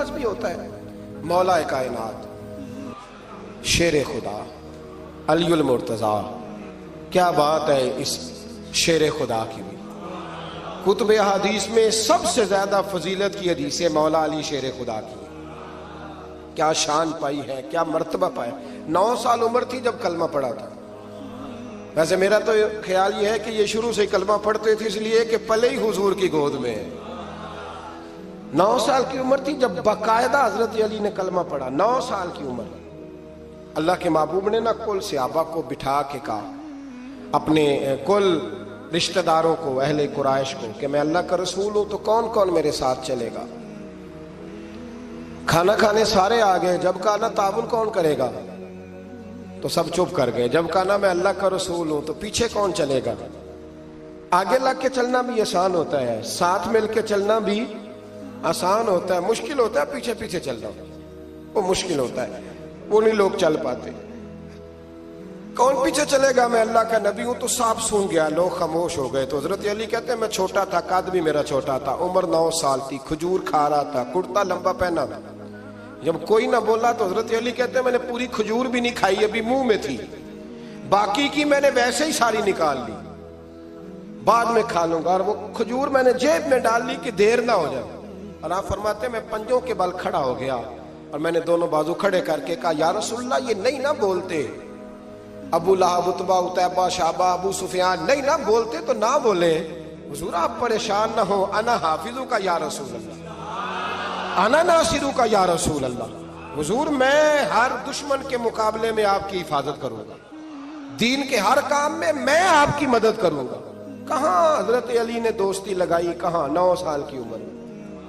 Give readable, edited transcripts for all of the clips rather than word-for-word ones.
الفاظ بھی ہوتا ہے. مولا کائنات، شیر خدا، علی المرتضیٰ، کیا بات ہے اس شیر خدا کی بھی. کتب حدیث میں سب سے زیادہ فضیلت کی حدیث ہے مولا علی شیر خدا کی. کیا شان پائی ہے، کیا مرتبہ پایا. 9 سال عمر تھی جب کلمہ پڑھا تھا. ویسے میرا تو خیال یہ ہے کہ یہ شروع سے کلمہ پڑھتے تھے اس لیے کہ پلے ہی حضور کی گود میں. 9 سال کی عمر تھی جب باقاعدہ حضرت علی نے کلمہ پڑھا. 9 سال کی عمر. اللہ کے محبوب نے نہ کل صحابہ کو بٹھا کے کہا، اپنے کل رشتہ داروں کو، اہل قریش کو، کہ میں اللہ کا رسول ہوں تو کون کون میرے ساتھ چلے گا. کھانا کھانے سارے آ گئے. جب کہا نا تعاون کون کرے گا تو سب چپ کر گئے. جب کہا نا میں اللہ کا رسول ہوں تو پیچھے کون چلے گا. آگے لگ کے چلنا بھی آسان ہوتا ہے، ساتھ مل کے چلنا بھی آسان ہوتا ہے. مشکل ہوتا ہے پیچھے پیچھے چلنا، وہ مشکل ہوتا ہے، وہ نہیں لوگ چل پاتے. کون پیچھے چلے گا، میں اللہ کا نبی ہوں. تو سانپ سونگ گیا، لوگ خاموش ہو گئے. تو حضرت علی کہتے ہیں میں چھوٹا تھا، قد بھی میرا چھوٹا تھا، عمر 9 سال تھی، کھجور کھا رہا تھا، کرتا لمبا پہنا تھا. جب کوئی نہ بولا تو حضرت علی کہتے ہیں میں نے پوری کھجور بھی نہیں کھائی، ابھی منہ میں تھی، باقی کی میں نے ویسے ہی ساری نکال لی، بعد میں کھا لوں گا. اور وہ کھجور میں نے جیب میں ڈال لی کہ دیر نہ ہو جائے. اور آپ فرماتے ہیں میں پنجوں کے بل کھڑا ہو گیا اور میں نے دونوں بازو کھڑے کر کے کہا یا رسول اللہ یہ نہیں نہ بولتے، ابو لہب، عتبہ، عتیبہ، شعبہ، ابو سفیان نہیں نہ بولتے تو نہ بولے. حضور آپ پریشان نہ ہو، انا حافظوں کا یا رسول اللہ، انا ناصروں کا یا رسول اللہ. حضور میں ہر دشمن کے مقابلے میں آپ کی حفاظت کروں گا، دین کے ہر کام میں میں آپ کی مدد کروں گا. کہاں حضرت علی نے دوستی لگائی، کہاں 9 سال کی عمر میں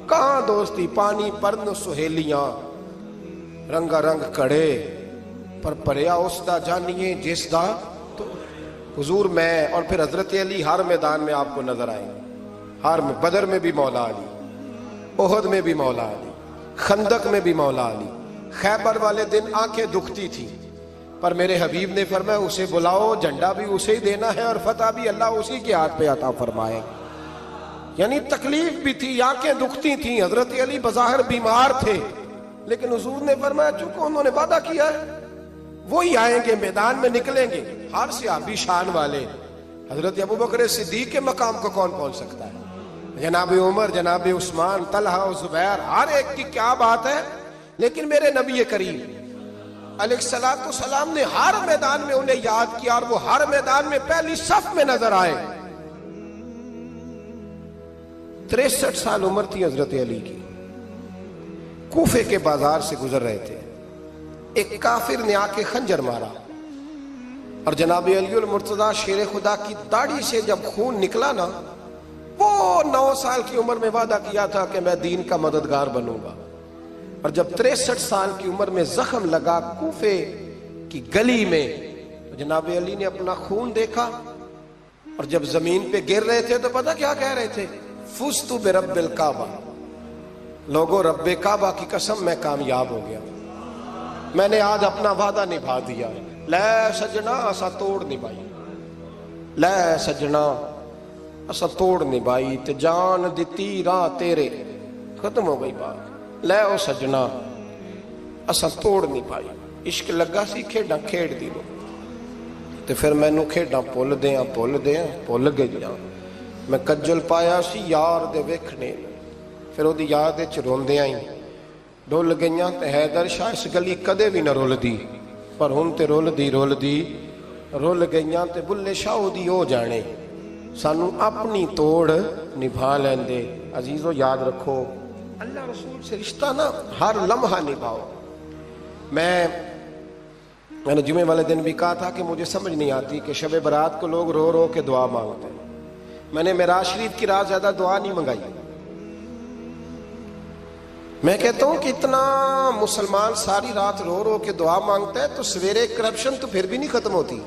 کہاں دوستی. پانی پرن سہیلیاں رنگا رنگ کڑے پر پریا اس دا جانیے جس دا. تو حضور میں اور پھر حضرت علی ہر میدان میں آپ کو نظر آئیں گے. ہر میں، بدر میں بھی مولا علی، احد میں بھی مولا علی، خندق میں بھی مولا علی. خیبر والے دن آنکھیں دکھتی تھی پر میرے حبیب نے فرمایا اسے بلاؤ، جھنڈا بھی اسے ہی دینا ہے اور فتح بھی اللہ اسی کے ہاتھ پہ عطا فرمائے. یعنی تکلیف بھی تھی، آنکھیں دکھتی تھیں. حضرت علی بظاہر بیمار تھے لیکن حضور نے فرمایا چونکہ انہوں نے وعدہ کیا ہے وہی آئیں گے، میدان میں نکلیں گے. ہر صحابی شان والے. حضرت ابوبکر صدیق کے مقام کو کون پہنچ سکتا ہے؟ جناب عمر، جناب عثمان، طلحہ و زبیر، ہر ایک کی کیا بات ہے. لیکن میرے نبی کریم علیہ الصلوۃ والسلام نے ہر میدان میں انہیں یاد کیا اور وہ ہر میدان میں پہلی صف میں نظر آئے. 63 سال عمر تھی حضرت علی کی. کوفے کے بازار سے گزر رہے تھے، ایک کافر نے آ کے خنجر مارا اور جناب علی المرتضیٰ شیر خدا کی داڑھی سے جب خون نکلا نا، وہ 9 سال کی عمر میں وعدہ کیا تھا کہ میں دین کا مددگار بنوں گا. اور جب 63 سال کی عمر میں زخم لگا کوفے کی گلی میں تو جناب علی نے اپنا خون دیکھا اور جب زمین پہ گر رہے تھے تو پتہ کیا کہہ رہے تھے؟ فزت برب الکعبہ، لوگوں رب کعبہ کی قسم میں کامیاب ہو گیا، میں نے آج اپنا وعدہ نبھا دیا. لے سجنا اسا توڑ نبھائی، لے سجنا اسا توڑ نبھائی تے جان دتی راہ تیرے. ختم ہو گئی بات. لے او سجنا اسا توڑ نبھائی. عشق لگا سی کھیڈاں کھیڑ دی لو تے پھر مینوں کھیڈاں بھول گئیاں. میں کجل پایا سی یار دے ویکھنے، پھر وہ دی یاد وچ روندیاں ہی ڈول گئیاں. تے حیدر شاہ اس گلی کدے بھی نہ رول دی پر ہن تے رول گئیاں. تے بلے شاہ دی او جانے سانو اپنی توڑ نبھا لیندے. عزیزو یاد رکھو اللہ رسول سے رشتہ نا ہر لمحہ نبھاؤ. میں نے جمعے والے دن بھی کہا تھا کہ مجھے سمجھ نہیں آتی کہ شب برات کو لوگ رو رو کے دعا مانگتے ہیں. میں نے معراج شریف کی رات زیادہ دعا نہیں منگائی. میں کہتا ہوں کہ اتنا مسلمان ساری رات رو رو کے دعا مانگتا ہے تو سویرے کرپشن تو پھر بھی نہیں ختم ہوتی.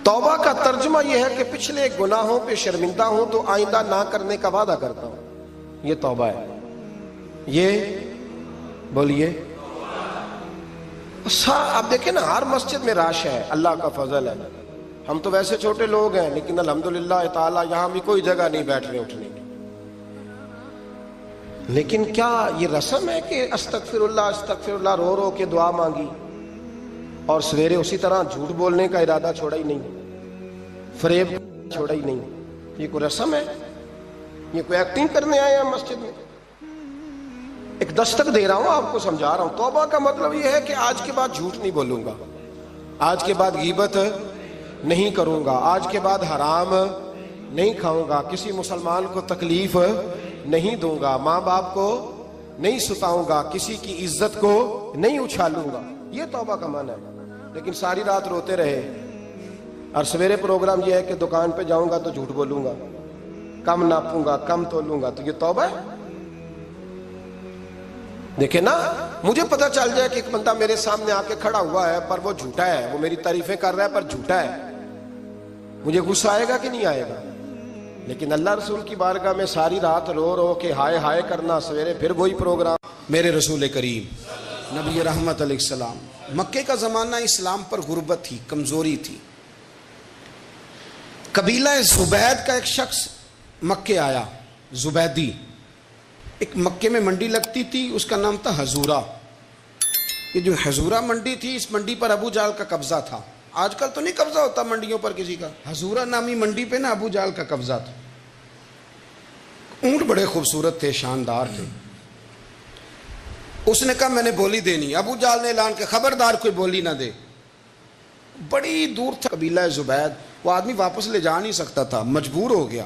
توبہ کا ترجمہ یہ ہے کہ پچھلے گناہوں پہ شرمندہ ہوں تو آئندہ نہ کرنے کا وعدہ کرتا ہوں. یہ توبہ ہے. یہ بولیے. آپ دیکھیں نا ہر مسجد میں رش ہے، اللہ کا فضل ہے. ہم تو ویسے چھوٹے لوگ ہیں لیکن الحمدللہ تعالی یہاں بھی کوئی جگہ نہیں بیٹھنے اٹھنے کی. لیکن کیا یہ رسم ہے کہ استغفر اللہ رو رو کے دعا مانگی اور سویرے اسی طرح جھوٹ بولنے کا ارادہ چھوڑا ہی نہیں، فریب چھوڑا ہی نہیں؟ یہ کوئی رسم ہے؟ یہ کوئی ایکٹنگ کرنے آئے ہیں مسجد میں؟ ایک دستک دے رہا ہوں، آپ کو سمجھا رہا ہوں۔ توبہ کا مطلب یہ ہے کہ آج کے بعد جھوٹ نہیں بولوں گا، آج کے بعد غیبت نہیں کروں گا، آج کے بعد حرام نہیں کھاؤں گا، کسی مسلمان کو تکلیف نہیں دوں گا، ماں باپ کو نہیں ستاؤں گا، کسی کی عزت کو نہیں اچھالوں گا۔ یہ توبہ کا معنی ہے۔ لیکن ساری رات روتے رہے اور سویرے پروگرام یہ ہے کہ دکان پہ جاؤں گا تو جھوٹ بولوں گا، کم ناپوں گا، کم تولوں گا، تو یہ توبہ ہے؟ دیکھیں نا، مجھے پتا چل جائے کہ ایک بندہ میرے سامنے آ کے کھڑا ہوا ہے پر وہ جھوٹا ہے، وہ میری تعریفیں کر رہا ہے پر جھوٹا ہے، مجھے غصہ آئے گا کہ نہیں آئے گا؟ لیکن اللہ رسول کی بارگاہ میں ساری رات رو رو کے ہائے ہائے کرنا، سویرے پھر وہی پروگرام۔ میرے رسول کریم نبی رحمت علیہ السلام، مکے کا زمانہ اسلام پر غربت تھی، کمزوری تھی۔ قبیلہ زبید کا ایک شخص مکے آیا، زبیدی، ایک مکے میں منڈی لگتی تھی، اس کا نام تھا حضورہ۔ یہ جو حضورہ منڈی تھی، اس منڈی پر ابو جہل کا قبضہ تھا۔ آج کل تو نہیں قبضہ ہوتا منڈیوں پر کسی کا، حضورہ نامی منڈی پہ نا ابو جہل کا قبضہ تھا۔ اونٹ بڑے خوبصورت تھے، شاندار تھے۔ اس نے کہا میں نے بولی دینی۔ ابو جہل نے اعلان کیا خبردار کوئی بولی نہ دے۔ بڑی دور تھا قبیلہ زبید، وہ آدمی واپس لے جا نہیں سکتا تھا، مجبور ہو گیا۔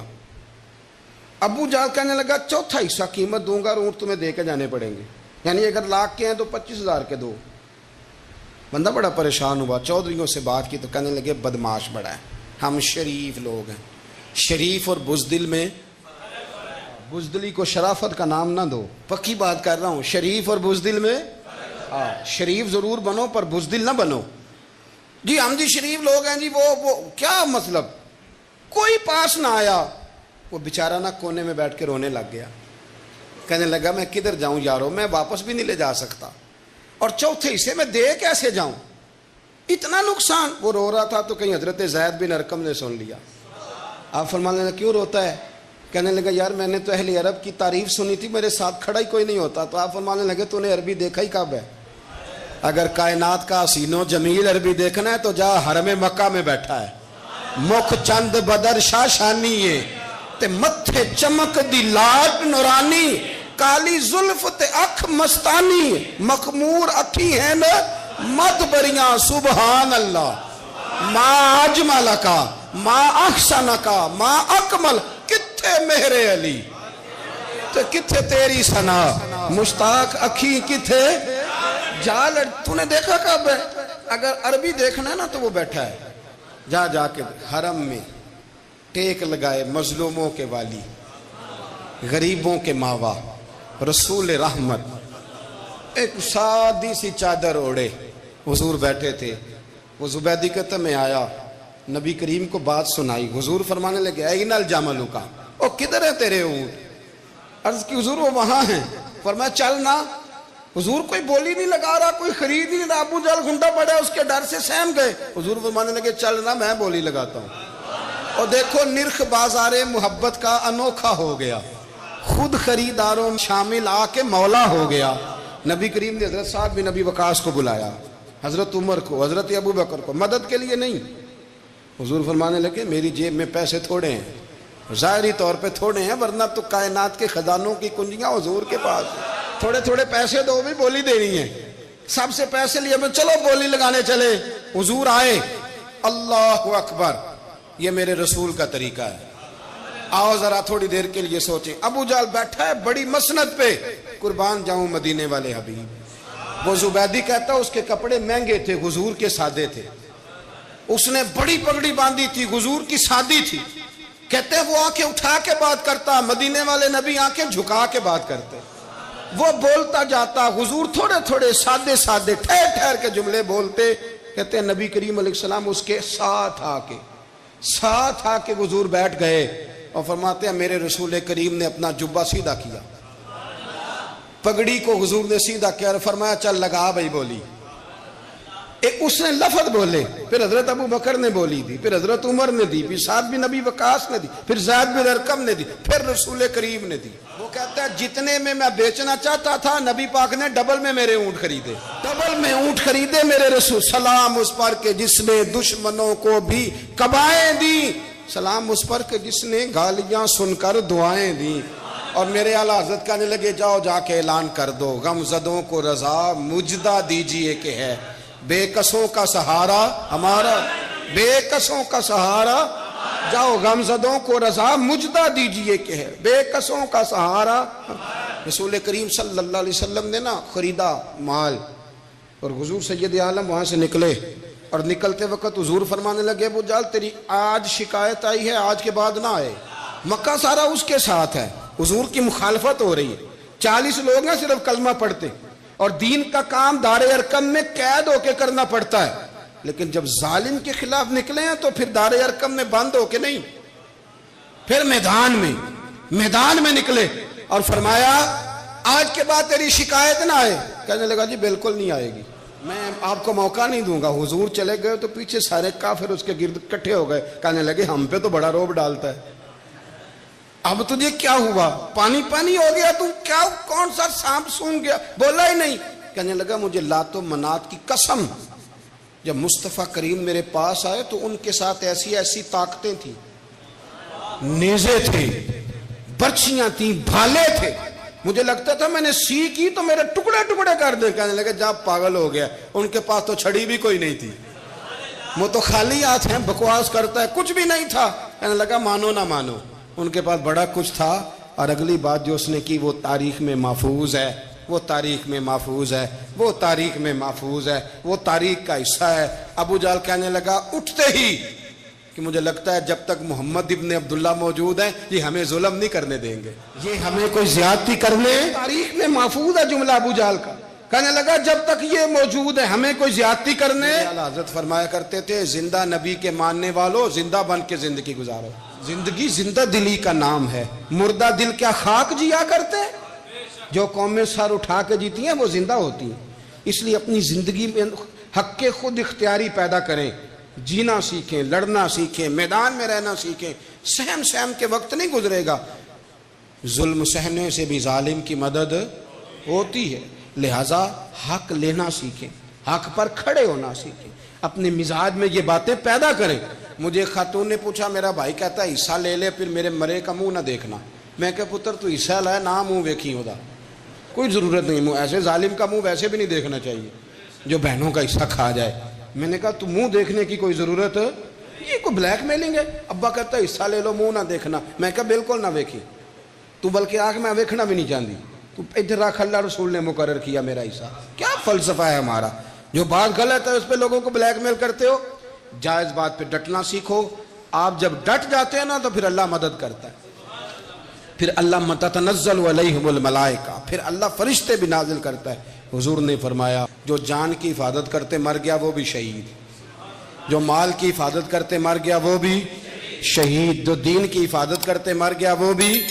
ابو جہل کہنے لگا چوتھا حصہ قیمت دوں گا اور اونٹ تمہیں دے کے جانے پڑیں گے، یعنی اگر لاکھ کے ہیں تو 25,000 کے دو۔ بندہ بڑا پریشان ہوا، چودھریوں سے بات کی تو کہنے لگے بدماش بڑا ہے، ہم شریف لوگ ہیں، شریف اور بزدل میں، بزدلی کو شرافت کا نام نہ دو، پکی بات کر رہا ہوں، شریف اور بزدل میں شریف ضرور بنو پر بزدل نہ بنو۔ جی ہم جی شریف لوگ ہیں جی، وہ کیا مطلب؟ کوئی پاس نہ آیا، وہ بیچارہ نہ کونے میں بیٹھ کے رونے لگ گیا، کہنے لگا میں کدھر جاؤں یارو، میں واپس بھی نہیں لے جا سکتا، اور چوتھے حصے میں دے کیسے جاؤں، اتنا نقصان۔ وہ رو رہا تھا تو کہیں حضرت زید بن ارقم نے سن لیا۔ آپ فرمانے لگے کیوں روتا ہے؟ کہنے لگا یار میں نے تو اہل عرب کی تعریف سنی تھی، میرے ساتھ کھڑا ہی کوئی نہیں ہوتا۔ تو آپ فرمانے لگے تو نے عربی دیکھا ہی کب ہے؟ اگر کائنات کا حسین و جمیل عربی دیکھنا ہے تو جا حرم مکہ میں بیٹھا ہے، مکھ چند بدر شاشانی ہے تے متھے چمک دی لاٹ نورانی، کالی زلف تے اکھ مستانی، مخمور اکھی ہیں نا مد بریاں سبحان اللہ، ما اجمل کا ما احسن کا ما اکمل، کتھے مہر علی تے کتھے تیری ثنا، مشتاق اکھی کتھے جال۔ تو نے دیکھا کب ہے؟ اگر عربی دیکھنا ہے نا تو وہ بیٹھا ہے، جا کے حرم میں ٹیک لگائے، مظلوموں کے والی، غریبوں کے ماوا، رسول رحمت، ایک سادی سی چادر اوڑے حضور بیٹھے تھے۔ وہ زبیدی کہتا میں آیا، نبی کریم کو بات سنائی، حضور فرمانے لگے این الجمل کا، او کدھر ہے تیرے اونٹ؟ عرض کی حضور وہ وہاں ہیں۔ فرمایا چل نہ۔ حضور کوئی بولی نہیں لگا رہا، کوئی خرید نہیں رہا، ابو جہل گھنٹا پڑا، اس کے ڈر سے سہم گئے۔ حضور فرمانے لگے چل نہ، میں بولی لگاتا ہوں۔ اور دیکھو نرخ بازار محبت کا انوکھا ہو گیا، خود خریداروں شامل آ کے مولا ہو گیا۔ نبی کریم نے حضرت سعد بن ابی وقاص کو بلایا، حضرت عمر کو، حضرت ابو بکر کو، مدد کے لیے نہیں۔ حضور فرمانے لگے میری جیب میں پیسے تھوڑے ہیں، ظاہری طور پہ تھوڑے ہیں، ورنہ تو کائنات کے خزانوں کی کنجیاں حضور کے پاس ہیں۔ تھوڑے تھوڑے پیسے دو بھی بولی دینی ہے، سب سے پیسے لیے میں چلو بولی لگانے چلے۔ حضور آئے، اللہ اکبر، یہ میرے رسول کا طریقہ ہے۔ آؤ ذرا تھوڑی دیر کے لیے سوچیں۔ ابو جہل بیٹھا ہے بڑی مسند پہ، قربان جاؤں مدینے والے حبیب۔ وہ زبیدی کہتا اس کے کپڑے مہنگے تھے، حضور کے سادے تھے۔ اس نے بڑی پگڑی باندھی تھی، حضور کی سادی تھی۔ کہتے ہیں وہ آنکھیں اٹھا کے بات کرتا، مدینے والے نبی آنکھیں جھکا کے بات کرتے۔ وہ بولتا جاتا، حضور تھوڑے تھوڑے سادے سادے ٹھہر ٹھہر کے جملے بولتے۔ کہتے ہیں نبی کریم علیہ السلام اس کے ساتھ آ کے حضور بیٹھ گئے اور فرماتے ہیں میرے رسول کریم نے اپنا جبہ سیدھا کیا، پگڑی کو حضور نے سیدھا کیا اور فرمایا چل لگا بھائی بولی۔ ایک اس نے لفظ بولے، پھر حضرت ابو بکر نے بولی دی، پھر حضرت عمر نے دی، پھر سعد بن نبی وقاص نے دی، پھر زید بن ارقم نے دی، پھر رسول کریم نے دی۔ وہ کہتا ہے جتنے میں بیچنا چاہتا تھا نبی پاک نے ڈبل میں میرے اونٹ خریدے، ڈبل میں اونٹ خریدے میرے رسول۔ سلام اس پر کہ جس نے دشمنوں کو بھی قبائیں دی، سلام اس پر کہ جس نے گالیاں سن کر دعائیں دی۔ اور میرے اعلیٰ حضرت کہنے لگے جاؤ جا کے اعلان کر دو، غم زدوں کو رضا مجدہ دیجئے کہ ہے بے کسوں کا سہارا ہمارا، بے کسوں کا سہارا، جاؤ غم زدوں کو رضا مجدہ دیجئے کہ ہے بے کسوں کا سہارا۔ رسول کریم صلی اللہ علیہ وسلم نے نا خریدا مال، اور حضور سید عالم وہاں سے نکلے، اور نکلتے وقت حضور فرمانے لگے ابو جہل تیری آج شکایت آئی ہے، آج کے بعد نہ آئے۔ مکہ سارا اس کے ساتھ ہے، حضور کی مخالفت ہو رہی ہے، 40 لوگ ہیں صرف کلمہ پڑھتے، اور دین کا کام دار ارقم میں قید ہو کے کرنا پڑتا ہے، لیکن جب ظالم کے خلاف نکلے ہیں تو پھر دار ارقم میں بند ہو کے نہیں، پھر میدان میں نکلے، اور فرمایا آج کے بعد تیری شکایت نہ آئے۔ کہنے لگا جی بالکل نہیں آئے گی، میں آپ کو موقع نہیں دوں گا۔ حضور چلے گئے تو پیچھے سارے کافر اس کے گرد اکٹھے ہو گئے، کہنے لگے ہم پہ تو بڑا روب ڈالتا ہے، اب تجھے کیا ہوا، پانی پانی ہو گیا، تو کیا کون سا سانپ سونگ گیا، بولا ہی نہیں۔ کہنے لگا مجھے لات و منات کی قسم، جب مصطفیٰ کریم میرے پاس آئے تو ان کے ساتھ ایسی ایسی طاقتیں تھیں، نیزے تھے، برچیاں تھیں، بھالے تھے، مجھے لگتا تھا میں نے سی کی تو میرے ٹکڑے ٹکڑے کر دے۔ کہنے لگا جب پاگل ہو گیا، ان کے پاس تو چھڑی بھی کوئی نہیں تھی، وہ تو خالی ہاتھ ہیں، بکواس کرتا ہے، کچھ بھی نہیں تھا۔ کہنے لگا مانو نہ مانو، ان کے پاس بڑا کچھ تھا، اور اگلی بات جو اس نے کی وہ تاریخ میں محفوظ ہے، وہ تاریخ میں محفوظ ہے، وہ تاریخ میں محفوظ ہے، وہ تاریخ کا حصہ ہے۔ ابو جہل کہنے لگا اٹھتے ہی کہ مجھے لگتا ہے جب تک محمد ابن عبداللہ موجود ہیں یہ ہمیں ظلم نہیں کرنے دیں گے، یہ ہمیں کوئی زیادتی کرنے، تاریخ میں محفوظ ہے جملہ ابو جہل کا۔ کہنے لگا جب تک یہ موجود ہے ہمیں کوئی زیادتی کرنے۔ حضرت فرمایا کرتے تھے زندہ نبی کے ماننے والوں زندہ بن کے زندگی گزارو، زندگی زندہ دلی کا نام ہے، مردہ دل کیا خاک جیا کرتے ہیں؟ جو قومیں سر اٹھا کے جیتی ہیں وہ زندہ ہوتی ہیں، اس لیے اپنی زندگی میں حق کے خود اختیاری پیدا کریں، جینا سیکھیں، لڑنا سیکھیں، میدان میں رہنا سیکھیں۔ سہم کے وقت نہیں گزرے گا، ظلم سہنے سے بھی ظالم کی مدد ہوتی ہے، لہذا حق لینا سیکھیں، حق پر کھڑے ہونا سیکھیں، اپنے مزاج میں یہ باتیں پیدا کریں۔ مجھے خاتون نے پوچھا، میرا بھائی کہتا ہے حصہ لے لے پھر میرے مرے کا منہ نہ دیکھنا۔ میں کہ پتر تو حصہ لائے نہ منہ ویکھی ہوتا، کوئی ضرورت نہیں، منہ ایسے ظالم کا منہ ویسے بھی نہیں دیکھنا چاہیے جو بہنوں کا حصہ کھا جائے۔ میں نے کہا تو منہ دیکھنے کی کوئی ضرورت، یہ کوئی بلیک میلنگ ہے؟ ابا کہتا ہے حصہ لے لو منہ نہ دیکھنا۔ میں کہا بالکل نہ ویکھی، تو بلکہ آنکھ میں ویکھنا بھی نہیں چاہتی، تو ادھر رکھ، اللہ رسول نے مقرر کیا میرا حصہ۔ کیا فلسفہ ہے ہمارا؟ جو بات غلط ہے اس پہ لوگوں کو بلیک میل کرتے ہو، جائز بات پہ ڈٹنا سیکھو۔ آپ جب ڈٹ جاتے ہیں نا تو پھر اللہ مدد کرتا ہے، پھر اللہ تتنزل علیہم الملائکہ، پھر اللہ فرشتے بھی نازل کرتا ہے۔ حضور نے فرمایا جو جان کی حفاظت کرتے مر گیا وہ بھی شہید، جو مال کی حفاظت کرتے مر گیا وہ بھی شہید، جو دین کی حفاظت کرتے مر گیا وہ بھی،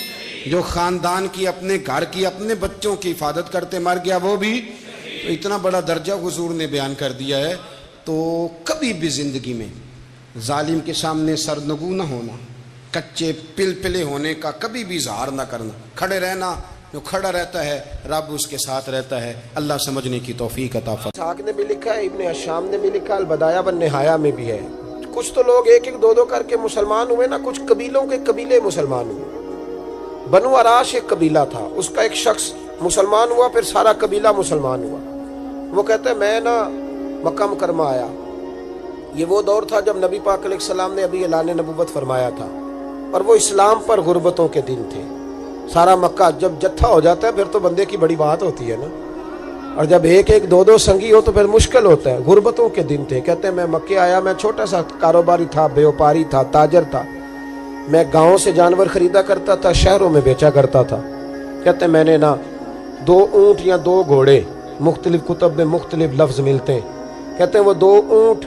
جو خاندان کی، اپنے گھر کی، اپنے بچوں کی حفاظت کرتے مر گیا وہ بھی۔ تو اتنا بڑا درجہ حضور نے بیان کر دیا ہے۔ تو کبھی بھی زندگی میں ظالم کے سامنے سرنگو نہ ہونا، کچے پلپلے ہونے کا کبھی بھی اظہار نہ کرنا، کھڑے رہنا، جو کھڑا رہتا ہے رب اس کے ساتھ رہتا ہے۔ اللہ سمجھنے کی توفیق عطا فرمائے۔ اسحاق نے بھی لکھا ہے، ابن حشام نے بھی لکھا، البدایہ والنہایہ میں بھی ہے۔ کچھ تو لوگ ایک ایک دو دو کر کے مسلمان ہوئے نا، کچھ قبیلوں کے قبیلے مسلمان ہوئے۔ بنو عراش ایک قبیلہ تھا، اس کا ایک شخص مسلمان ہوا، پھر سارا قبیلہ مسلمان ہوا۔ وہ کہتا ہے میں نا مکہ مکرمہ آیا، یہ وہ دور تھا جب نبی پاک علیہ السلام نے ابھی اعلان نبوت فرمایا تھا، اور وہ اسلام پر غربتوں کے دن تھے۔ سارا مکہ جب جتھا ہو جاتا ہے پھر تو بندے کی بڑی بات ہوتی ہے نا، اور جب ایک ایک دو دو سنگی ہو تو پھر مشکل ہوتا ہے۔ غربتوں کے دن تھے، کہتے ہیں میں مکے آیا، میں چھوٹا سا کاروباری تھا، بیوپاری تھا، تاجر تھا، میں گاؤں سے جانور خریدا کرتا تھا، شہروں میں بیچا کرتا تھا۔ کہتے ہیں میں نے نا 2 اونٹ یا 2 گھوڑے، مختلف کتب میں مختلف لفظ ملتے ہیں، کہتے ہیں وہ 2 اونٹ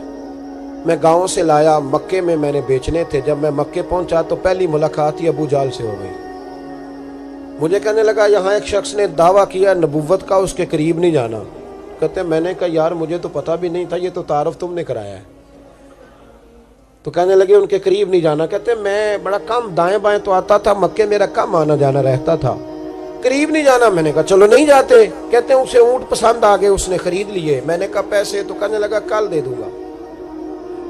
میں گاؤں سے لایا، مکے میں نے بیچنے تھے۔ جب میں مکے پہنچا تو پہلی ملاقات ہی ابو جہل سے ہو گئی۔ مجھے کہنے لگا یہاں ایک شخص نے دعویٰ کیا نبوت کا، اس کے قریب نہیں جانا۔ کہتے ہیں میں نے کہا یار مجھے تو پتہ بھی نہیں تھا، یہ تو تعارف تم نے کرایا ہے۔ تو کہنے لگے ان کے قریب نہیں جانا۔ کہتے ہیں میں بڑا کم دائیں بائیں تو آتا تھا، مکے میرا کم آنا جانا رہتا تھا، قریب نہیں جانا۔ میں نے کہا چلو نہیں جاتے۔ کہتے ہیں اسے اونٹ پسند آ گئے، اس نے خرید لیے۔ میں نے کہا پیسے؟ تو کہنے لگا کل دے دوں گا۔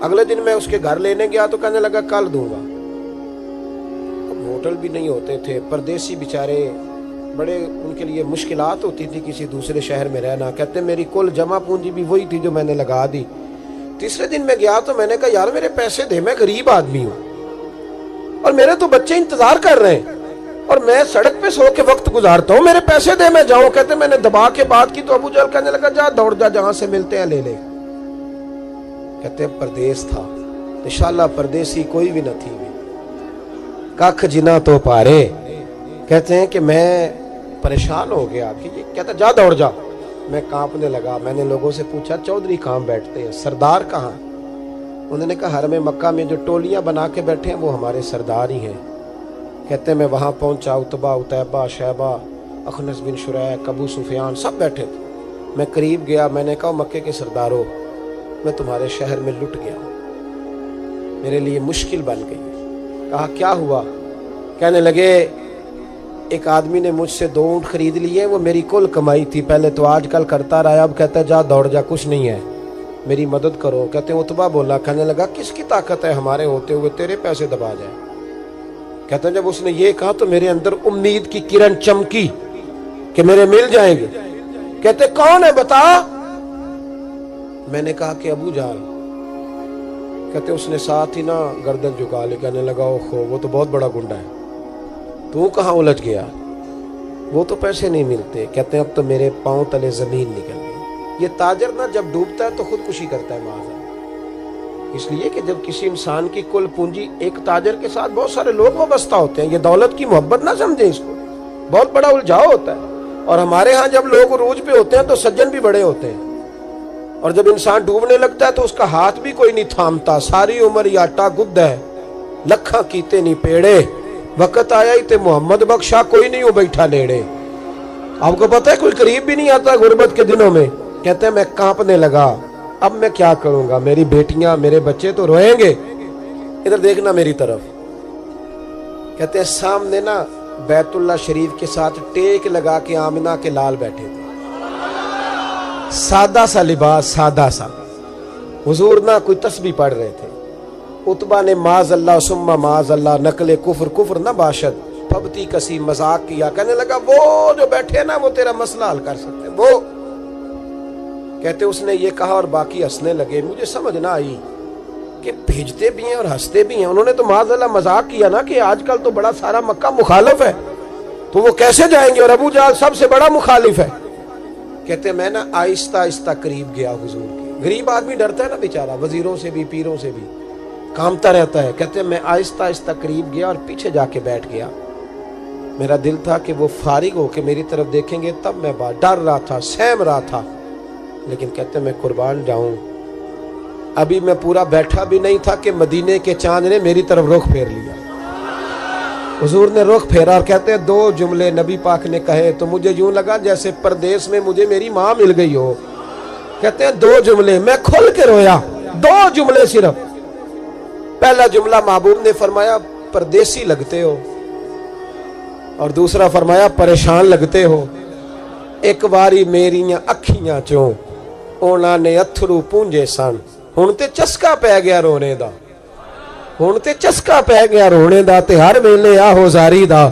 اگلے دن میں اس کے گھر لینے گیا تو کہنے لگا کل دوں گا۔ اب ہوٹل بھی نہیں ہوتے تھے، پردیسی بیچارے، بڑے ان کے لیے مشکلات ہوتی تھی کسی دوسرے شہر میں رہنا۔ کہتے ہیں میری کل جمع پونجی بھی وہی تھی جو میں نے لگا دی۔ تیسرے دن میں گیا تو میں نے کہا یار میرے پیسے دے، میں غریب آدمی ہوں اور میرے تو بچے انتظار کر رہے ہیں اور میں سڑک پہ سو کے وقت گزارتا ہوں، میرے پیسے دے میں جاؤں۔ کہتے میں نے دبا کے بات کی تو ابو جہل کہنے لگا جا دوڑ جا، جہاں سے ملتے ہیں لے لے۔ کہتے ہیں پردیس تھا، انشاءاللہ پردیسی کوئی بھی نہ تھی کخ جنا تو پارے۔ کہتے ہیں کہ میں پریشان ہو گیا کہ یہ کہتا جا دوڑ جا۔ میں کانپنے لگا۔ میں نے لوگوں سے پوچھا چودھری کہاں بیٹھتے ہیں، سردار کہاں؟ انہوں نے کہا حرم مکہ میں جو ٹولیاں بنا کے بیٹھے ہیں وہ ہمارے سردار ہی ہیں۔ کہتے ہیں میں وہاں پہنچا، اتبا، اتیبہ، شیبہ، اخنس بن شریح، ابو سفیان سب بیٹھے تھے۔ میں قریب گیا، میں نے کہا مکے کے سردارو میں تمہارے شہر میں لٹ گیا ہوں، میرے لیے مشکل بن گئی۔ کہا کیا ہوا؟ کہنے لگے ایک آدمی نے مجھ سے 2 اونٹ خرید لیے، وہ میری کل کمائی تھی، پہلے تو آج کل کرتا رہا، اب کہتا ہے جا دوڑ جا، کچھ نہیں ہے، میری مدد کرو۔ کہتے ہیں اتبا بولا، کہنے لگا کس کی طاقت ہے ہمارے ہوتے ہوئے تیرے پیسے دبا جائے؟ کہتے ہیں جب اس نے یہ کہا تو میرے اندر امید کی کرن چمکی کہ میرے مل جائیں گے۔ کہتے کون ہے بتا؟ میں نے کہا کہ ابو جہل۔ کہتے اس نے ساتھ ہی نا گردن جھکا لی، کہنے لگا اوہو وہ تو بہت بڑا گنڈا ہے، تو کہاں الجھ گیا؟ وہ تو پیسے نہیں ملتے۔ کہتے ہیں اب تو میرے پاؤں تلے زمین نکل گئی۔ یہ تاجر نا جب ڈوبتا ہے تو خودکشی کرتا ہے معاذ، اس لیے کہ جب کسی انسان کی کل پونجی، ایک تاجر کے ساتھ بہت سارے لوگ وابستہ ہوتے ہیں، یہ دولت کی محبت نہ سمجھیں، اس کو بہت بڑا الجھاؤ ہوتا ہے۔ اور ہمارے ہاں جب لوگ عروج پہ ہوتے ہیں تو سجن بھی بڑے ہوتے ہیں، اور جب انسان ڈوبنے لگتا ہے تو اس کا ہاتھ بھی کوئی نہیں تھامتا۔ ساری عمر یہ آٹا گد ہے، لکھاں کیتے نہیں پیڑے، وقت آیا ہی تے محمد بخشا کوئی نہیں ہو بیٹھا لیڑے۔ آپ کو پتہ ہے کوئی قریب بھی نہیں آتا غربت کے دنوں میں۔ کہتے ہیں میں کانپنے لگا، اب میں کیا کروں گا، میری بیٹیاں میرے بچے تو روئیں گے۔ ادھر دیکھنا میری طرف۔ کہتے ہیں سامنے نا بیت اللہ شریف کے ساتھ ٹیک لگا کے آمنہ کے لال بیٹھے تھے، سادہ سا لباس، سادہ سا۔ حضور نہ کوئی تسبیح پڑھ رہے تھے۔ اتبا نے معاذ اللہ ثم معاذ اللہ نقل کفر، کفر نہ باشد، پھبتی کسی مذاق کیا۔ کہنے لگا وہ جو بیٹھے نا وہ تیرا مسئلہ حل کر سکتے ہیں، وہ۔ کہتے اس نے یہ کہا اور باقی ہنسنے لگے۔ مجھے سمجھ نہ آئی کہ بھیجتے بھی ہیں اور ہنستے بھی ہیں۔ انہوں نے تو معاذ اللہ مذاق کیا نا کہ آج کل تو بڑا سارا مکہ مخالف ہے، تو وہ کیسے جائیں گے، اور ابو جہل سب سے بڑا مخالف ہے۔ کہتے میں نا آہستہ آہستہ قریب گیا حضور کے۔ غریب آدمی ڈرتا ہے نا بیچارہ، وزیروں سے بھی پیروں سے بھی کامتا رہتا ہے۔ کہتے میں آہستہ آہستہ قریب گیا اور پیچھے جا کے بیٹھ گیا۔ میرا دل تھا کہ وہ فارغ ہو کے میری طرف دیکھیں گے، تب میں ڈر رہا تھا، سہم رہا تھا۔ لیکن کہتے میں قربان جاؤں، ابھی میں پورا بیٹھا بھی نہیں تھا کہ مدینے کے چاند نے میری طرف رخ پھیر لیا۔ حضور نے رخ پھیرا اور کہتے ہیں 2 جملے نبی پاک نے کہے تو مجھے یوں لگا جیسے پردیس میں مجھے میری ماں مل گئی ہو۔ کہتے ہیں 2 جملے، میں کھل کے رویا، 2 جملے صرف۔ پہلا جملہ محبوب نے فرمایا پردیسی لگتے ہو، اور دوسرا فرمایا پریشان لگتے ہو۔ ایک باری میریاں اکھیاں چوں اونا نے اتھرو پونجے سن، ہن تے چسکا پہ گیا رونے دا، ہن تے چسکا پہ گیا رونے دا، تے ہر ویلے آہو زاری دا۔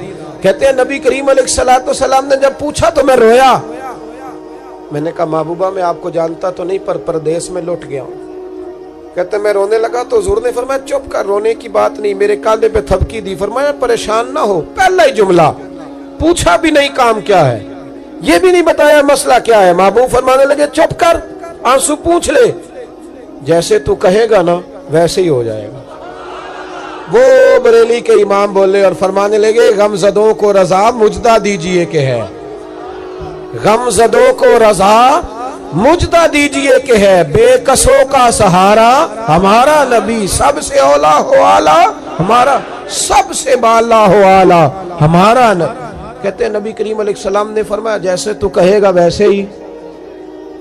کہتے ہیں نبی کریم علیہ السلام نے جب پوچھا تو میں رویا۔ میں نے کہا محبوبہ میں آپ کو جانتا تو نہیں، پر پردیس میں لٹ گیا ہوں۔ کہتے ہیں میں رونے لگا تو حضور نے فرمایا چپ کر، رونے کی بات نہیں، میرے کاندھے پہ تھپکی دی، فرمایا پریشان نہ ہو۔ پہلا ہی جملہ، پوچھا بھی نہیں کام کیا ہے، یہ بھی نہیں بتایا مسئلہ کیا ہے۔ محبوب فرمانے لگے چپ کر، آنسو پوچھ لے، جیسے تو کہے گا نا ویسے ہی ہو جائے گا۔ وہ بریلی کے امام بولے اور فرمانے لگے غم زدوں کو رضا مجدہ دیجئے کہ ہے، غم زدوں کو رضا مجدہ دیجئے کہ ہے، بے کسوں کا سہارا ہمارا نبی، سب سے اولا ہو آلہ ہمارا، سب سے بالا ہو آلہ ہمارا نبی۔ کہتے ہیں نبی کریم علیہ السلام نے فرمایا جیسے تو کہے گا ویسے ہی۔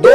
2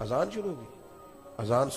اذان شروع ہوگی. اذان